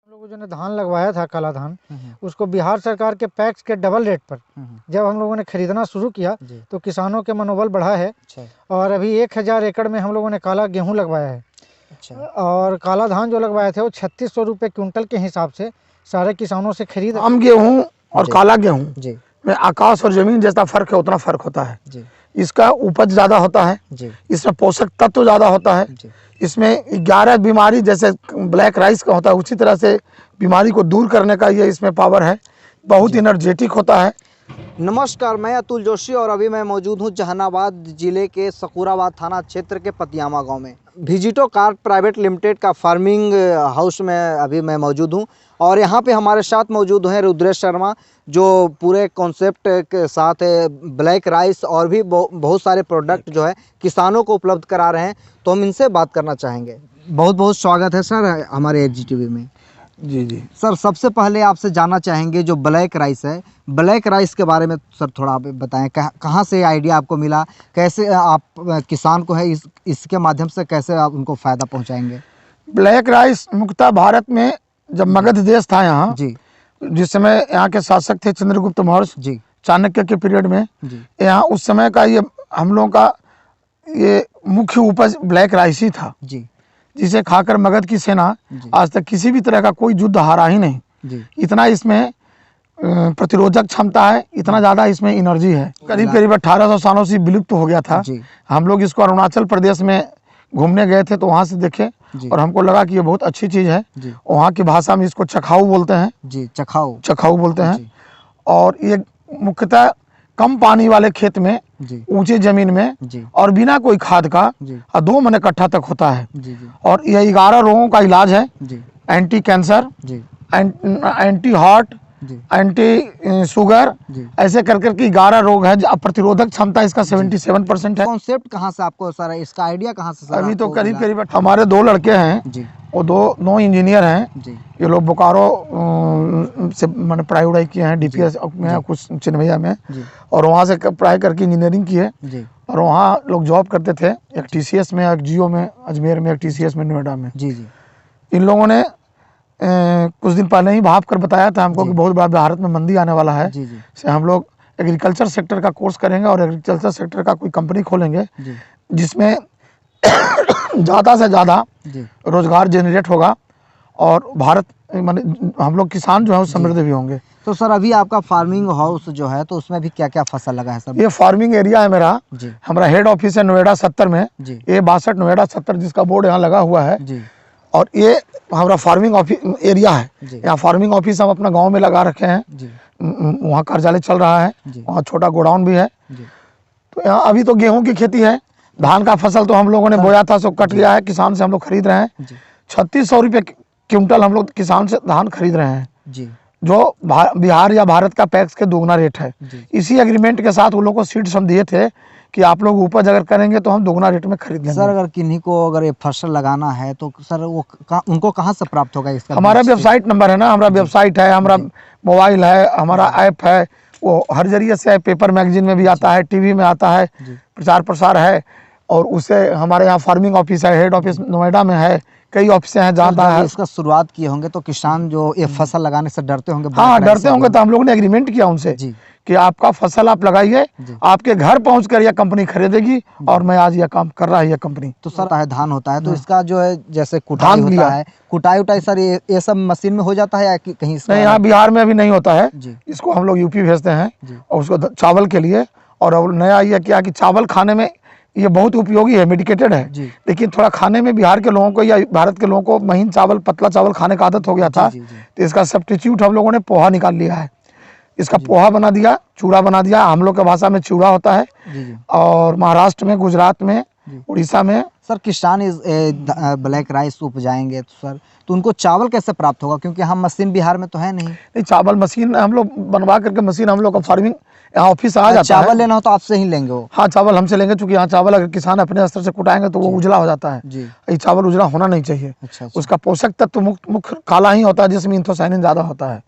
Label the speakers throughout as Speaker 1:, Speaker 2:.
Speaker 1: लोगों जो ने धान लगवाया था काला धान, उसको बिहार सरकार के पैक्स के डबल रेट पर जब हम लोगों ने खरीदना शुरू किया तो किसानों के मनोबल बढ़ा है। और अभी 1000 एकड़ में हम लोगों ने काला गेहूं लगवाया है। और काला धान जो लगवाए थे वो 3600 रुपये क्विंटल के हिसाब से सारे किसानों से खरीद।
Speaker 2: आम गेहूँ और काला गेहूँ में आकाश और जमीन जैसा फर्क है उतना फर्क होता है। इसका उपज ज़्यादा होता है, इसमें पोषक तत्व ज़्यादा होता है, इसमें 11 बीमारी जैसे ब्लैक राइस का होता है उसी तरह से बीमारी को दूर करने का ये इसमें पावर है, बहुत एनर्जेटिक होता है।
Speaker 3: नमस्कार, मैं अतुल जोशी और अभी मैं मौजूद हूँ जहानाबाद जिले के सकूराबाद थाना क्षेत्र के पतियामा गांव में। विजिटो कार्प प्राइवेट लिमिटेड का फार्मिंग हाउस में अभी मैं मौजूद हूँ और यहाँ पे हमारे साथ मौजूद हैं रुद्रेश शर्मा जो पूरे कॉन्सेप्ट के साथ ब्लैक राइस और भी बहुत सारे प्रोडक्ट जो है किसानों को उपलब्ध करा रहे हैं। तो हम इनसे बात करना चाहेंगे। बहुत बहुत स्वागत है सर हमारे एचजीटीवी में।
Speaker 2: जी
Speaker 3: सर, सबसे पहले आपसे जानना चाहेंगे जो ब्लैक राइस है, ब्लैक राइस के बारे में सर थोड़ा आप बताएं, कहाँ से आइडिया आपको मिला, कैसे आप किसान को है इसके माध्यम से कैसे आप उनको फ़ायदा पहुंचाएंगे?
Speaker 2: ब्लैक राइस मुख्यतः भारत में जब मगध देश था यहाँ जी, जिस समय यहाँ के शासक थे चंद्रगुप्त मौर्य जी, चाणक्य के पीरियड में यहाँ उस समय का ये हम लोगों का ये मुख्य उपज ब्लैक राइस ही था जी, जिसे खाकर मगध की सेना आज तक किसी भी तरह का कोई युद्ध हारा ही नहीं। इतना इसमें प्रतिरोधक क्षमता है, इतना ज़्यादा इसमें एनर्जी है। करीब 1800 सालों से विलुप्त हो गया था। हम लोग इसको अरुणाचल प्रदेश में घूमने गए थे तो वहाँ से देखे और हमको लगा कि ये बहुत अच्छी चीज़ है। वहाँ की भाषा में इसको चखाऊ बोलते हैं जी, चखाऊ बोलते हैं। और ये मुख्यतः कम पानी वाले खेत में, ऊंचे जमीन में और बिना कोई खाद का 2 मन कट्ठा तक होता है। और यह 11 रोगों का इलाज है, anti cancer, anti heart, anti sugar, ऐसे कर कर के 11 रोग है। प्रतिरोधक क्षमता इसका 77% है।
Speaker 3: कॉन्सेप्ट कहाँ से आपको सर, इसका आइडिया कहाँ से सर?
Speaker 2: अभी तो करीब हमारे 2 लड़के हैं, वो 2 इंजीनियर हैं। ये लोग बोकारो से मैंने पढ़ाई उड़ाई किए हैं, डीपीएस में, कुछ चिन्मैया में, और वहाँ से पढ़ाई करके इंजीनियरिंग की है। और वहाँ लोग जॉब करते थे, एक टीसीएस में, एक जियो में अजमेर में, एक टीसीएस में नोएडा में। इन लोगों ने कुछ दिन पहले ही भाप कर बताया था हमको कि बहुत बड़ा भारत में मंदी आने वाला है, से हम लोग एग्रीकल्चर सेक्टर का कोर्स करेंगे और एग्रीकल्चर सेक्टर का कोई कंपनी खोलेंगे जिसमें ज़्यादा से ज़्यादा रोजगार जनरेट होगा और भारत माने हम लोग किसान जो है वो समृद्ध भी होंगे।
Speaker 3: तो सर अभी आपका फार्मिंग हाउस जो है तो उसमें भी क्या क्या फसल लगा है सर?
Speaker 2: ये फार्मिंग एरिया है मेरा, हमारा हेड ऑफिस है नोएडा 70 में, ये 62 नोएडा 70 जिसका बोर्ड यहाँ लगा हुआ है। और ये हमारा फार्मिंग ऑफिस एरिया है। यहाँ फार्मिंग ऑफिस हम अपना गांव में लगा रखे हैं, वहाँ कार्यालय चल रहा है, वहाँ छोटा गोडाउन भी है। तो यहाँ अभी तो गेहूं की खेती है, धान का फसल तो हम लोगों ने बोया था, सो कट गया है, किसान से हम लोग खरीद रहे हैं। 3600 रुपये क्विंटल हम लोग किसान से धान खरीद रहे हैं, जो बिहार या भारत का पैक्स के दोगुना रेट है। इसी एग्रीमेंट के साथ वो लोग को सीड्स हम दिए थे कि आप लोग उपज अगर करेंगे तो हम दोगुना रेट में खरीद लेंगे।
Speaker 3: सर अगर किन्हीं को अगर ये फसल लगाना है तो सर वो उनको कहाँ से प्राप्त होगा इसका?
Speaker 2: हमारा वेबसाइट नंबर है ना, हमारा वेबसाइट है, हमारा मोबाइल है, हमारा ऐप है, वो हर जरिए से पेपर मैगजीन में भी आता है, टीवी में आता है, प्रचार प्रसार है। और उससे हमारे यहाँ फार्मिंग ऑफिस है, हेड ऑफिस नोएडा में है, कई ऑफिस हैं जहाँ है।
Speaker 3: इसका शुरुआत किए होंगे तो किसान जो ये फसल लगाने से डरते होंगे।
Speaker 2: हाँ डरते होंगे, तो हम लोगों ने एग्रीमेंट किया उनसे कि आपका फसल आप लगाइए, आपके घर पहुंचकर यह कंपनी खरीदेगी और मैं आज यह काम कर रहा है यह कंपनी।
Speaker 3: तो सर धान होता है तो इसका जो है जैसे कुटाई होता है, कुटाई उटाई सर ये सब मशीन में हो जाता है या कहीं?
Speaker 2: नहीं, यहाँ बिहार में अभी नहीं होता है, इसको हम लोग यूपी भेजते हैं और उसको चावल के लिए। और नया ये क्या कि चावल खाने में ये बहुत उपयोगी है, मेडिकेटेड है, लेकिन थोड़ा खाने में बिहार के लोगों को या भारत के लोगों को महीन चावल, पतला चावल खाने का आदत हो गया था। तो इसका सब्स्टिट्यूट हम लोगों ने पोहा निकाल लिया है, इसका पोहा बना दिया, चूड़ा बना दिया। हम लोग के भाषा में चूड़ा होता है। और महाराष्ट्र में, गुजरात में, उड़ीसा में
Speaker 3: सर किसान ब्लैक राइस उपजाएंगे तो सर तो उनको चावल कैसे प्राप्त होगा, क्योंकि हम मशीन बिहार में तो है नहीं।
Speaker 2: चावल मशीन हम लोग बनवा करके मशीन हम लोग का फार्मिंग यहाँ ऑफिस आ जाता है।
Speaker 3: चावल लेना हो तो आपसे ही लेंगे वो?
Speaker 2: हाँ चावल हमसे लेंगे, क्योंकि यहाँ चावल अगर किसान अपने स्तर से कुटाएंगे तो वो उजला हो जाता है। ये चावल उजला होना नहीं चाहिए। उसका पोषक तत्व मुख्य काला ही होता है जिसमें इंथोसाइनिन ज्यादा होता है।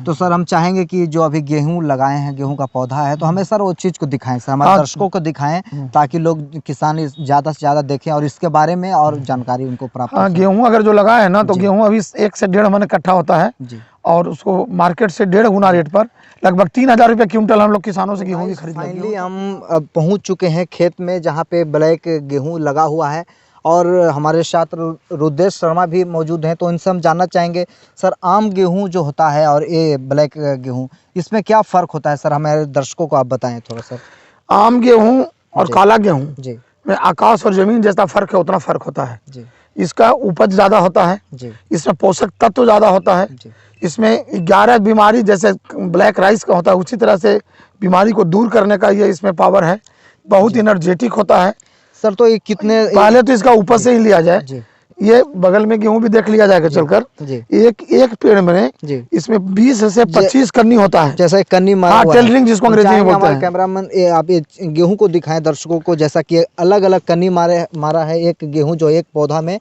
Speaker 3: तो सर हम चाहेंगे कि जो अभी गेहूं लगाए हैं, गेहूं का पौधा है, तो हमें सर वो चीज़ को दिखाएं सर, हमारे दर्शकों को दिखाएं, ताकि लोग किसान ज़्यादा से ज़्यादा देखें और इसके बारे में और जानकारी उनको प्राप्त
Speaker 2: हाँ,
Speaker 3: हो।
Speaker 2: गेहूं अगर जो लगाए है ना, तो गेहूं अभी 1 से 1.5 मन इकट्ठा होता है
Speaker 3: जी।
Speaker 2: और उसको मार्केट से 1.5 गुना रेट पर लगभग 3,000 रुपये क्विंटल हम लोग किसानों से गेहूं की खरीद लेते हैं।
Speaker 3: फाइनली हम अब पहुंच चुके हैं खेत में, जहां पे ब्लैक गेहूं लगा हुआ है और हमारे साथ रुद्रेश शर्मा भी मौजूद हैं। तो इनसे हम जानना चाहेंगे सर, आम गेहूं जो होता है और ये ब्लैक गेहूं, इसमें क्या फ़र्क होता है सर, हमारे दर्शकों को आप बताएं थोड़ा सर।
Speaker 2: आम गेहूं और काला गेहूं
Speaker 3: जी
Speaker 2: में आकाश और जमीन जैसा फर्क है, उतना फर्क होता है।
Speaker 3: जी
Speaker 2: इसका उपज ज़्यादा होता है,
Speaker 3: जी
Speaker 2: इसमें पोषक तत्व ज़्यादा होता है,
Speaker 3: जी
Speaker 2: इसमें 11 बीमारी जैसे ब्लैक राइस का होता है उसी तरह से बीमारी को दूर करने का ये इसमें पावर है। बहुत एनर्जेटिक होता है
Speaker 3: सर। तो ये कितने
Speaker 2: पहले तो इसका उपज से ही लिया जाए।
Speaker 3: जी
Speaker 2: ये बगल में गेहूं भी देख लिया जाएगा चलकर।
Speaker 3: जी
Speaker 2: एक पेड़ में
Speaker 3: जी
Speaker 2: इसमें 20 से 25 कन्नी होता है,
Speaker 3: जैसा एक कन्नी मारा
Speaker 2: हाँ,
Speaker 3: हुआ है।
Speaker 2: टेलरिंग जिसको अंग्रेजी में बोलते
Speaker 3: हमारे
Speaker 2: हैं।
Speaker 3: कैमरामैन आप ये गेहूं को दिखाएं दर्शकों को, जैसा कि अलग अलग कन्नी मारा है एक गेहूं जो एक पौधा में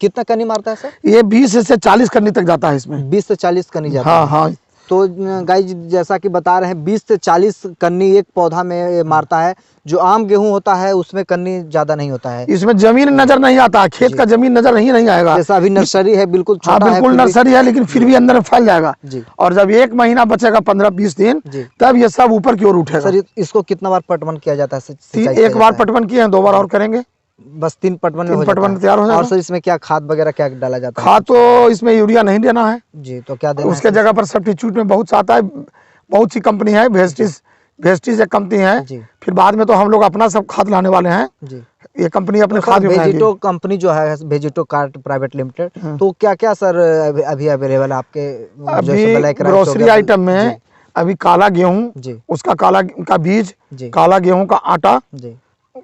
Speaker 3: कितना कन्नी मारता है सर?
Speaker 2: ये 20 से 40 कन्नी तक जाता है इसमें।
Speaker 3: 20 से 40 कन्नी जाता
Speaker 2: हाँ
Speaker 3: है।
Speaker 2: हाँ।
Speaker 3: तो गाइस जैसा कि बता रहे हैं 20 से 40 कन्नी एक पौधा में मारता है। जो आम गेहूं होता है उसमें कन्नी ज्यादा नहीं होता है।
Speaker 2: इसमें जमीन नजर नहीं आता, खेत का जमीन नजर नहीं आएगा।
Speaker 3: जैसा अभी नर्सरी है, बिल्कुल
Speaker 2: हाँ,
Speaker 3: छोटा है,
Speaker 2: बिल्कुल
Speaker 3: फिर भी-
Speaker 2: नर्सरी है, लेकिन फिर भी अंदर में फैल जाएगा।
Speaker 3: जी
Speaker 2: और जब 1 महीना बचेगा 15-20 दिन,
Speaker 3: जी
Speaker 2: तब ये सब ऊपर की ओर उठेगा।
Speaker 3: सर, इसको कितना बार पटवन किया जाता है? सिंचाई किया
Speaker 2: एक बार
Speaker 3: जाता है?
Speaker 2: पटवन किए हैं, 2 बार और करेंगे।
Speaker 3: बस 3 पटवन में हो
Speaker 2: 3
Speaker 3: जाता
Speaker 2: पटवन
Speaker 3: है।
Speaker 2: तैयार हो जाएगा।
Speaker 3: और सर इसमें क्या खाद वगैरह क्या डाला जाता है?
Speaker 2: खाद तो इसमें यूरिया नहीं देना है
Speaker 3: जी, तो क्या देना है
Speaker 2: उसके
Speaker 3: सर?
Speaker 2: जगह पर सब्स्टिट्यूट में बहुत सा आता है। बहुत सी कंपनी है, वेस्टिज एक कंपनी है।
Speaker 3: जी
Speaker 2: फिर बाद में तो हम लोग अपना सब खाद लाने वाले हैं।
Speaker 3: जी
Speaker 2: ये कंपनी अपने
Speaker 3: तो
Speaker 2: खाद
Speaker 3: सर
Speaker 2: भी बनाएगी।
Speaker 3: वेजिटो कंपनी जो है, वेजिटो कार्ट प्राइवेट लिमिटेड, तो क्या क्या सर अभी अवेलेबल है आपके?
Speaker 2: अभी
Speaker 3: ब्लैक राइस हो
Speaker 2: ग्रोसरी
Speaker 3: गया।
Speaker 2: आइटम में अभी काला गेहूं,
Speaker 3: जी
Speaker 2: उसका काला का बीज,
Speaker 3: जी
Speaker 2: काला गेहूं का आटा,
Speaker 3: जी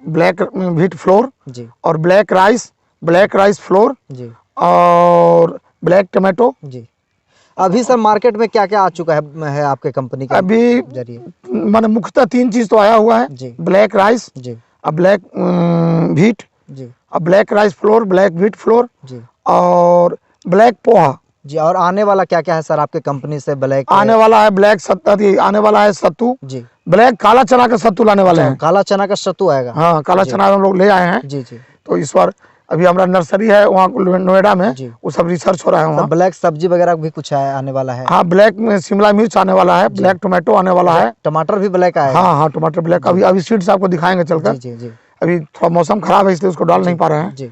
Speaker 2: ब्लैक व्हीट फ्लोर
Speaker 3: जी
Speaker 2: और ब्लैक राइस फ्लोर
Speaker 3: जी
Speaker 2: और ब्लैक टमाटो।
Speaker 3: जी अभी सर मार्केट में क्या क्या आ चुका है आपके कंपनी के
Speaker 2: अभी
Speaker 3: जरिए?
Speaker 2: मैंने मुख्यतः 3 चीज तो आया हुआ है।
Speaker 3: जी
Speaker 2: ब्लैक राइस,
Speaker 3: जी
Speaker 2: अब ब्लैक व्हीट,
Speaker 3: जी
Speaker 2: अब black rice flour, black wheat flour
Speaker 3: ji
Speaker 2: और ब्लैक पोहा।
Speaker 3: जी और आने वाला क्या क्या है सर आपके कंपनी से? ब्लैक
Speaker 2: आने वाला है आने वाला है सत्तू,
Speaker 3: जी
Speaker 2: ब्लैक काला चना का सत्तू लाने वाले हैं।
Speaker 3: काला चना का सत्तू आएगा।
Speaker 2: हाँ, काला चना हम लोग ले आए हैं।
Speaker 3: जी जी
Speaker 2: तो इस बार अभी हमारा नर्सरी है वहाँ नोएडा में,
Speaker 3: जी।
Speaker 2: वो सब रिसर्च हो रहा है
Speaker 3: सर
Speaker 2: वहाँ।
Speaker 3: ब्लैक सब्जी वगैरह भी कुछ आने वाला है?
Speaker 2: हाँ, ब्लैक में शिमला मिर्च आने वाला है, ब्लैक टोमेटो आने वाला है।
Speaker 3: टमाटर भी ब्लैक आएगा?
Speaker 2: हाँ हाँ, टमाटर ब्लैक अभी सीड्स आपको दिखाएंगे चलकर।
Speaker 3: जी जी जी
Speaker 2: अभी थोड़ा मौसम खराब है इसलिए उसको डाल नहीं पा रहे हैं।
Speaker 3: जी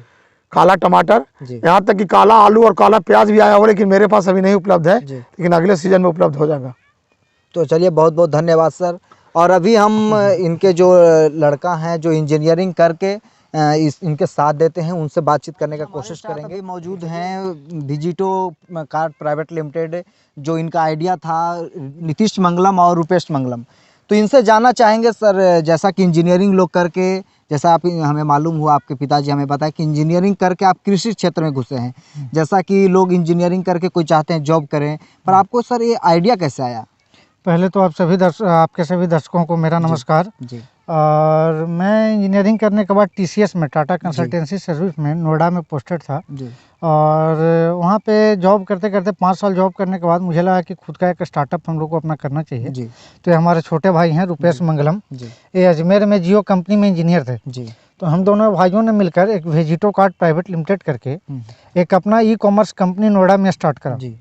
Speaker 2: काला टमाटर,
Speaker 3: जी
Speaker 2: यहाँ तक कि काला आलू और काला प्याज भी आया हुआ, लेकिन मेरे पास अभी नहीं उपलब्ध है,
Speaker 3: जी।
Speaker 2: लेकिन अगले सीजन में उपलब्ध हो जाएगा।
Speaker 3: तो चलिए, बहुत बहुत धन्यवाद सर। और अभी हम इनके जो लड़का हैं जो इंजीनियरिंग करके इनके साथ देते हैं, उनसे बातचीत करने का कोशिश करेंगे। मौजूद हैं विजिटो कार्ट प्राइवेट लिमिटेड, जो इनका आइडिया था नीतीश मंगलम और रूपेश मंगलम। तो इनसे जानना चाहेंगे सर, जैसा कि इंजीनियरिंग लोग करके, जैसा आप हमें मालूम हुआ, आपके पिताजी हमें बताया कि इंजीनियरिंग करके आप कृषि क्षेत्र में घुसे हैं। जैसा कि लोग इंजीनियरिंग करके कोई चाहते हैं जॉब करें, पर आपको सर ये आइडिया कैसे आया?
Speaker 1: पहले तो आपके सभी दर्शकों को मेरा नमस्कार।
Speaker 3: जी
Speaker 1: और मैं इंजीनियरिंग करने के बाद टीसीएस में, टाटा कंसल्टेंसी सर्विस में, नोएडा में पोस्टेड था।
Speaker 3: जी
Speaker 1: और वहाँ पे जॉब करते करते 5 साल जॉब करने के बाद मुझे लगा कि खुद का एक स्टार्टअप हम लोग को अपना करना चाहिए।
Speaker 3: जी
Speaker 1: तो ये हमारे छोटे भाई हैं रूपेश मंगलम,
Speaker 3: जी
Speaker 1: ये अजमेर में जियो कंपनी में इंजीनियर थे।
Speaker 3: जी
Speaker 1: तो हम दोनों भाइयों ने मिलकर एक वेजिटो कार्ट प्राइवेट लिमिटेड करके एक अपना ई-कॉमर्स कंपनी नोएडा में स्टार्ट करा,
Speaker 3: जी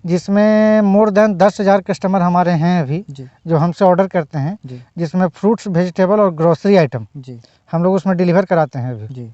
Speaker 1: जिसमें मोर देन 10,000 कस्टमर हमारे हैं अभी,
Speaker 3: जी
Speaker 1: जो हमसे ऑर्डर करते हैं,
Speaker 3: जी
Speaker 1: जिसमें फ्रूट्स, वेजिटेबल और ग्रोसरी आइटम
Speaker 3: जी
Speaker 1: हम लोग उसमें डिलीवर कराते हैं अभी।
Speaker 3: जी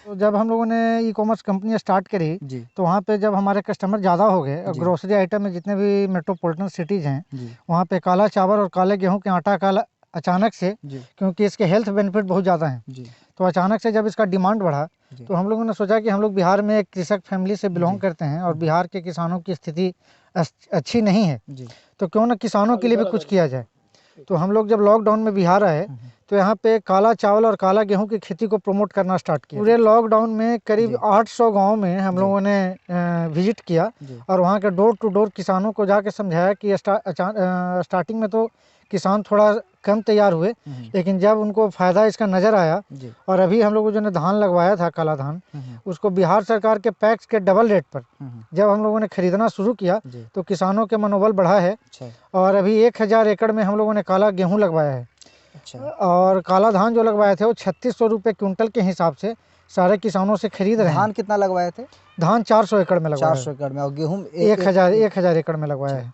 Speaker 1: तो जब हम लोगों ने ई कॉमर्स कंपनी स्टार्ट करी,
Speaker 3: जी
Speaker 1: तो वहाँ पे जब हमारे कस्टमर ज़्यादा हो गए और
Speaker 3: जी।
Speaker 1: ग्रोसरी आइटम में जितने भी मेट्रोपॉलिटन सिटीज़ हैं,
Speaker 3: जी
Speaker 1: वहाँ पे काला चावल और काले गेहूं के आटा का अचानक से,
Speaker 3: जी
Speaker 1: क्योंकि इसके हेल्थ बेनिफिट बहुत ज़्यादा हैं,
Speaker 3: जी
Speaker 1: तो अचानक से जब इसका डिमांड बढ़ा,
Speaker 3: जी।
Speaker 1: तो हम लोगों ने सोचा कि हम लोग बिहार में एक कृषक फैमिली से बिलोंग करते हैं और बिहार के किसानों की स्थिति अच्छी नहीं है,
Speaker 3: जी
Speaker 1: तो क्यों ना किसानों के लिए भी कुछ किया जाए। तो हम लोग जब लॉकडाउन में बिहार आए, तो यहाँ पे काला चावल और काला गेहूं की खेती को प्रमोट करना स्टार्ट किया। पूरे लॉकडाउन में करीब 800 गांव में हम लोगों ने विजिट किया
Speaker 3: जी
Speaker 1: और वहाँ के डोर टू डोर किसानों को जाके समझाया कि स्टार्टिंग में तो किसान थोड़ा कम तैयार हुए, लेकिन जब उनको फ़ायदा इसका नज़र आया और अभी हम लोगों जो ने धान लगवाया था काला धान, उसको बिहार सरकार के पैक्स के डबल रेट पर जब हम लोगों ने खरीदना शुरू किया तो किसानों के मनोबल बढ़ा है। और अभी 1000 एकड़ में हम लोगों ने काला गेहूँ लगवाया है। और काला धान जो लगवाए थे वो 3600 रुपये क्विंटल के हिसाब से सारे किसानों से खरीद रहे हैं।
Speaker 3: धान कितना लगवाए थे?
Speaker 1: धान 400 एकड़ में लगवाया
Speaker 3: 400 एकड़ में, और गेहूँ
Speaker 1: 1000 एकड़ में लगवाया है।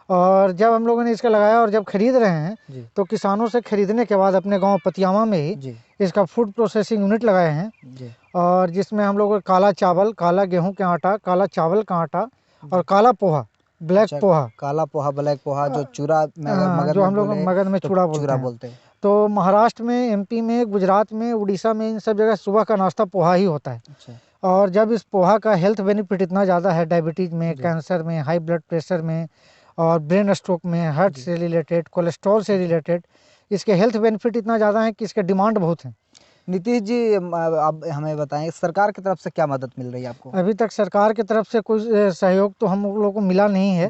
Speaker 1: और जब हम लोगों ने इसका लगाया और जब खरीद रहे हैं तो किसानों से खरीदने के बाद अपने गांव पतियामा में ही इसका फूड प्रोसेसिंग यूनिट लगाए हैं। और जिसमें हम लोग काला चावल, काला गेहूं का आटा, काला चावल का आटा और काला पोहा, ब्लैक पोहा,
Speaker 3: काला पोहा, ब्लैक पोहा, जो चूरा
Speaker 1: जो हम लोग मगध में चूड़ा बोलते हैं। तो महाराष्ट्र में, एमपी में, गुजरात में, उड़ीसा में, इन सब जगह सुबह का नाश्ता पोहा ही होता है। और जब इस पोहा का हेल्थ बेनिफिट इतना ज़्यादा है डायबिटीज़ में, कैंसर में, हाई ब्लड प्रेशर में और ब्रेन स्ट्रोक में, हार्ट से रिलेटेड, कोलेस्ट्रॉल से रिलेटेड इसके हेल्थ बेनिफिट इतना ज़्यादा है कि इसके डिमांड बहुत है।
Speaker 3: नीतीश जी, अब हमें बताएं सरकार की तरफ से क्या मदद मिल रही है आपको?
Speaker 1: अभी तक सरकार की तरफ से कोई सहयोग तो हम लोगों को मिला नहीं है।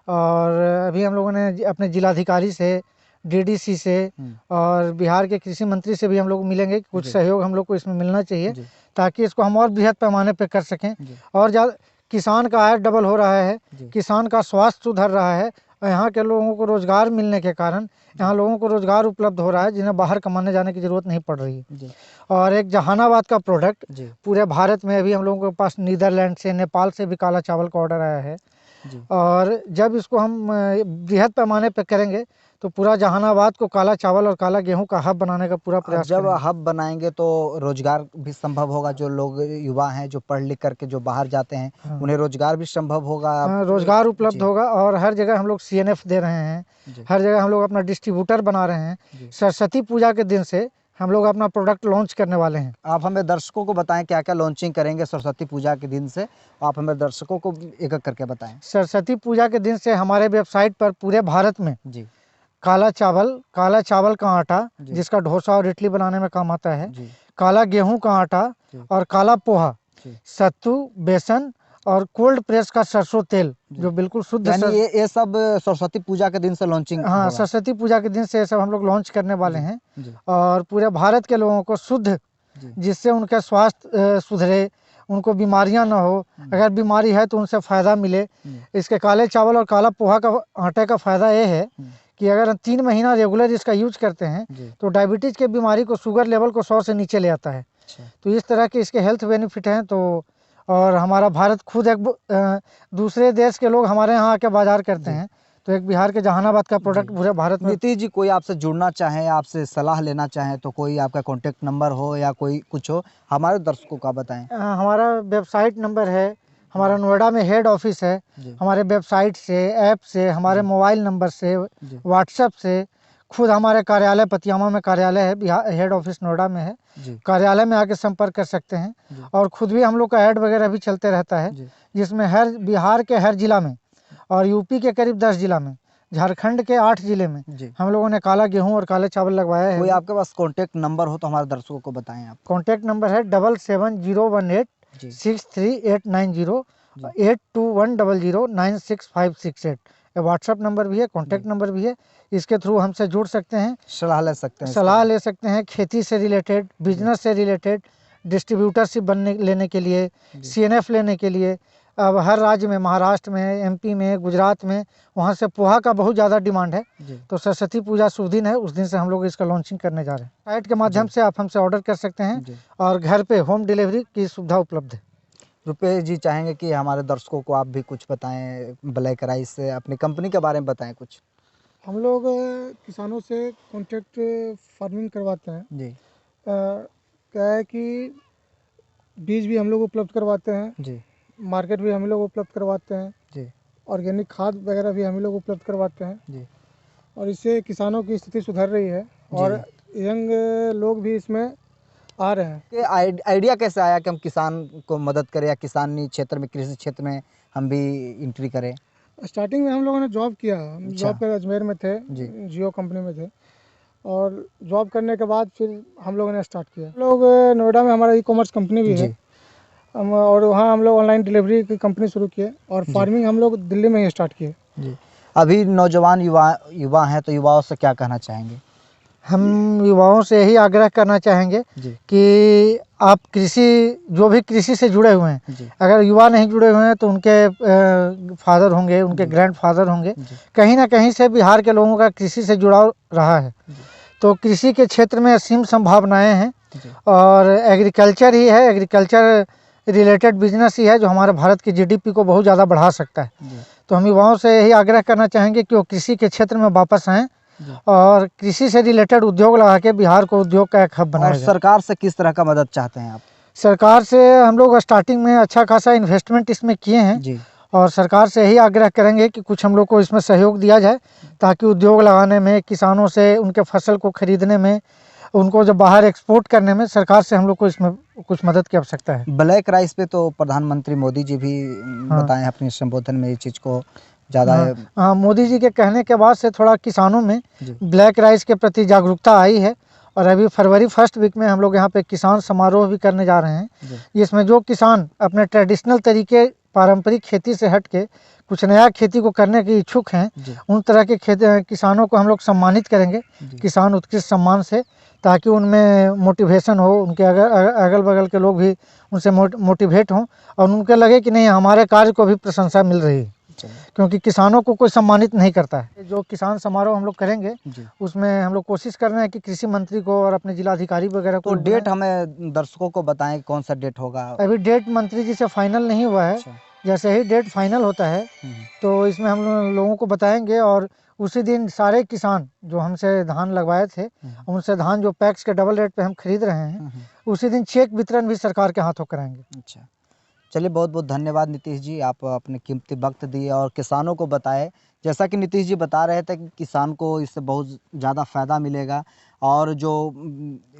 Speaker 1: और अभी हम लोगों ने अपने जिलाधिकारी से, डीडीसी से और बिहार के कृषि मंत्री से भी हम लोग मिलेंगे। कुछ सहयोग हम लोग को इसमें मिलना चाहिए ताकि इसको हम और बृहद पैमाने पर कर सकें। और ज़्यादा किसान का आय डबल हो रहा है, किसान का स्वास्थ्य सुधर रहा है, यहाँ के लोगों को रोजगार मिलने के कारण यहाँ लोगों को रोजगार उपलब्ध हो रहा है जिन्हें बाहर कमाने जाने की ज़रूरत नहीं पड़ रही है। और एक जहानाबाद का प्रोडक्ट पूरे भारत में, अभी हम लोगों के पास नीदरलैंड से, नेपाल से भी काला चावल का ऑर्डर आया है। और जब इसको हम बृहद पैमाने पर करेंगे तो पूरा जहानाबाद को काला चावल और काला गेहूं का हब बनाने का पूरा प्रयास
Speaker 3: जब हब बनाएंगे तो रोजगार भी संभव होगा। जो लोग युवा हैं जो पढ़ लिख करके जो बाहर जाते हैं उन्हें रोजगार भी संभव होगा,
Speaker 1: रोजगार उपलब्ध होगा। और हर जगह हम लोग CNF दे रहे हैं, हर जगह हम लोग अपना डिस्ट्रीब्यूटर बना रहे हैं। सरस्वती पूजा के दिन से हम लोग अपना प्रोडक्ट लॉन्च करने वाले हैं।
Speaker 3: आप हमें दर्शकों को बताएं क्या क्या लॉन्चिंग करेंगे सरस्वती पूजा के दिन से, आप हमें दर्शकों को एक एक करके बताएं।
Speaker 1: सरस्वती पूजा के दिन से हमारे वेबसाइट पर पूरे भारत में काला चावल का आटा जिसका डोसा और इडली बनाने में काम आता है, काला गेहूं का आटा और काला पोहा, सत्तू, बेसन और कोल्ड प्रेस का सरसों तेल जो बिल्कुल शुद्ध,
Speaker 3: यानी ये सब सरस्वती पूजा के दिन से लॉन्चिंग?
Speaker 1: हाँ, सरस्वती पूजा के दिन से ये सब हम लोग लॉन्च करने वाले हैं। और पूरे भारत के लोगों को शुद्ध, जिससे उनका स्वास्थ्य सुधरे, उनको बीमारियां ना हो, अगर बीमारी है तो उनसे फ़ायदा मिले। इसके काले चावल और काला पोहा का आटे का फ़ायदा ये है कि अगर 3 महीना रेगुलर इसका यूज करते हैं तो डायबिटीज़ के बीमारी को, शुगर लेवल को 100 से नीचे ले आता है। तो इस तरह के इसके हेल्थ बेनिफिट हैं। तो और हमारा भारत खुद एक दूसरे देश के लोग हमारे यहाँ आके बाजार करते हैं, तो एक बिहार के जहानाबाद का प्रोडक्ट पूरे भारत में।
Speaker 3: नीतीश जी, कोई आपसे जुड़ना चाहें, आपसे सलाह लेना चाहें तो कोई आपका कॉन्टेक्ट नंबर हो या कोई कुछ हो, हमारे दर्शकों का बताएं।
Speaker 1: हमारा वेबसाइट नंबर है, हमारा नोएडा में हेड ऑफिस है। हमारे वेबसाइट से, ऐप से, हमारे मोबाइल नंबर से, व्हाट्सएप से, खुद हमारे कार्यालय पतियामा में कार्यालय है, बिहार हेड ऑफिस नोएडा में है, कार्यालय में आके संपर्क कर सकते हैं। और खुद भी हम लोग का ऐड वगैरह भी चलते रहता है, जिसमें हर बिहार के हर जिला में और यूपी के करीब 10 जिला में, झारखंड के 8 जिले में हम लोगों ने काला गेहूं और काले चावल लगवाया है।
Speaker 3: कोई आपके पास कॉन्टेक्ट नंबर हो तो हमारे दर्शकों को बताएं आप।
Speaker 1: कॉन्टेक्ट नंबर है 7701863890, 8210096568। व्हाट्सएप नंबर भी है, कॉन्टैक्ट नंबर भी है। इसके थ्रू हमसे जुड़ सकते हैं,
Speaker 3: सलाह ले सकते हैं,
Speaker 1: खेती से रिलेटेड, बिजनेस से रिलेटेड, डिस्ट्रीब्यूटरशिप लेने के लिए, CNF लेने के लिए। अब हर राज्य में, महाराष्ट्र में, MP में, गुजरात में, वहाँ से पोहा का बहुत ज़्यादा डिमांड है। तो सरस्वती पूजा शुभ दिन है, उस दिन से हम लोग इसका लॉन्चिंग करने जा रहे हैं। साइट के माध्यम से आप हमसे ऑर्डर कर सकते हैं और घर पे होम डिलीवरी की सुविधा उपलब्ध है।
Speaker 3: रुपेश जी, चाहेंगे कि हमारे दर्शकों को आप भी कुछ बताएं, ब्लैक राइस से अपनी कंपनी के बारे में बताएं कुछ।
Speaker 4: हम लोग किसानों से कॉन्ट्रैक्ट फार्मिंग करवाते हैं
Speaker 3: जी।
Speaker 4: क्या है कि बीज भी हम लोग उपलब्ध करवाते हैं
Speaker 3: जी,
Speaker 4: मार्केट भी हम लोग उपलब्ध करवाते हैं
Speaker 3: जी,
Speaker 4: ऑर्गेनिक खाद वगैरह भी हम लोग उपलब्ध करवाते हैं
Speaker 3: जी।
Speaker 4: और इससे किसानों की स्थिति सुधर रही है और यंग लोग भी इसमें आ रहे हैं।
Speaker 3: कि आइडिया कैसे आया कि हम किसान को मदद करें या किसानी क्षेत्र में, कृषि क्षेत्र में हम भी एंट्री करें?
Speaker 4: स्टार्टिंग में हम लोगों ने जॉब किया, हम जॉब पे अजमेर में थे, जियो कंपनी में थे। और जॉब करने के बाद फिर हम लोगों ने स्टार्ट किया। हम लोग नोएडा में हमारा ई-कॉमर्स कंपनी भी है, और वहाँ हम लोग ऑनलाइन डिलीवरी की कंपनी शुरू किए और फार्मिंग हम लोग दिल्ली में ही स्टार्ट किए।
Speaker 3: जी। अभी नौजवान युवा हैं, तो युवाओं से क्या कहना चाहेंगे?
Speaker 1: हम युवाओं से यही आग्रह करना चाहेंगे कि आप जो भी कृषि से जुड़े हुए हैं, अगर युवा नहीं जुड़े हुए हैं तो उनके फादर होंगे, उनके ग्रैंड फादर होंगे, कहीं ना कहीं से बिहार के लोगों का कृषि से जुड़ाव रहा है। तो कृषि के क्षेत्र में असीम संभावनाएं हैं और एग्रीकल्चर ही है, एग्रीकल्चर रिलेटेड बिजनेस ही है जो हमारे भारत की जीडीपी को बहुत ज़्यादा बढ़ा सकता है। तो हम युवाओं से यही आग्रह करना चाहेंगे कि वो कृषि के क्षेत्र में वापस आएँ और कृषि से रिलेटेड उद्योग लगा के बिहार को उद्योग का एक हब बनाया जाए।
Speaker 3: सरकार से किस तरह का मदद चाहते हैं आप?
Speaker 1: सरकार से हम लोग स्टार्टिंग में अच्छा खासा इन्वेस्टमेंट इसमें किए हैं और सरकार से यही आग्रह करेंगे कि कुछ हम लोग को इसमें सहयोग दिया जाए ताकि उद्योग लगाने में, किसानों से उनके फसल को खरीदने में, उनको जब बाहर एक्सपोर्ट करने में सरकार से हम लोग को इसमें कुछ मदद की आवश्यकता है।
Speaker 3: ब्लैक राइस पे तो प्रधानमंत्री मोदी जी भी बताए हैं अपने संबोधन में, ये चीज़ को ज़्यादा
Speaker 1: हाँ, मोदी जी के कहने के बाद से थोड़ा किसानों में ब्लैक राइस के प्रति जागरूकता आई है और अभी फरवरी फर्स्ट वीक में हम लोग यहाँ पे किसान समारोह भी करने जा रहे हैं। इसमें जो किसान अपने ट्रेडिशनल तरीके, पारंपरिक खेती से हट के कुछ नया खेती को करने के इच्छुक हैं, उन तरह के किसानों को हम लोग सम्मानित करेंगे किसान उत्कृष्ट सम्मान से, ताकि उनमें मोटिवेशन हो, उनके अगल बगल के लोग भी उनसे मोटिवेट हों और उनको लगे कि नहीं, हमारे कार्य को भी प्रशंसा मिल रही है, क्योंकि किसानों को कोई सम्मानित नहीं करता है। जो किसान समारोह हम लोग करेंगे उसमें हम लोग कोशिश कर रहे हैं कि कृषि मंत्री को और अपने जिलाधिकारी वगैरह को।
Speaker 3: तो डेट हमें दर्शकों को बताएं, कौन सा डेट होगा?
Speaker 1: अभी डेट मंत्री जी से फाइनल नहीं हुआ है। जैसे ही डेट फाइनल होता है तो इसमें हम लोगों को बताएंगे और उसी दिन सारे किसान जो हमसे धान लगवाए थे, उनसे धान जो पैक्स के डबल रेट पे हम खरीद रहे हैं, उसी दिन चेक वितरण भी सरकार के हाथों कराएंगे।
Speaker 3: अच्छा, चलिए, बहुत बहुत धन्यवाद नीतीश जी, आप अपने कीमती वक्त दिए और किसानों को बताए। जैसा कि नीतीश जी बता रहे थे कि किसान को इससे बहुत ज़्यादा फ़ायदा मिलेगा और जो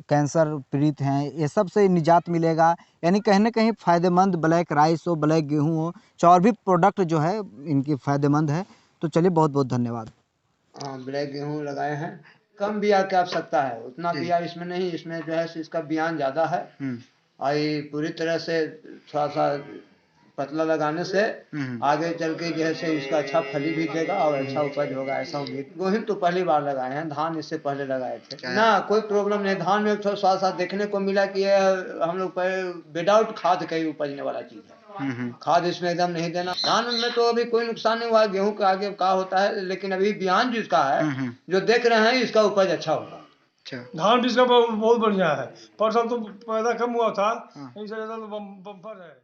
Speaker 3: कैंसर पीड़ित हैं ये सब से निजात मिलेगा, यानी कहीं ना कहीं फ़ायदेमंद ब्लैक राइस हो, ब्लैक गेहूँ हो, और भी प्रोडक्ट जो है इनकी फ़ायदेमंद है। तो चलिए, बहुत बहुत धन्यवाद।
Speaker 5: हाँ, ब्लैक गेहूँ लगाए हैं, कम बिया की आवश्यकता है, उतना बिया इसमें नहीं, इसमें जो है इसका बियान ज़्यादा है और ये पूरी तरह से थोड़ा सा पतला लगाने से आगे चल के जैसे इसका अच्छा फली भी देगा और अच्छा उपज होगा, ऐसा उम्मीद। गेहूँ तो पहली बार लगाए हैं, धान इससे पहले लगाए थे ना, कोई प्रॉब्लम नहीं। धान में थोड़ा सा देखने को मिला कि हम लोग विदाउट खाद का ही उपजने वाला चीज़ है, खाद इसमें एकदम नहीं देना। धान में तो अभी कोई नुकसान नहीं हुआ, गेहूं के आगे का होता है, लेकिन अभी बियान जिसका है जो देख रहे हैं इसका उपज अच्छा होगा।
Speaker 4: धान भी इसका बहुत बढ़िया है, परसों तो पैदा कम हुआ था, इस वजह से बम्पर है।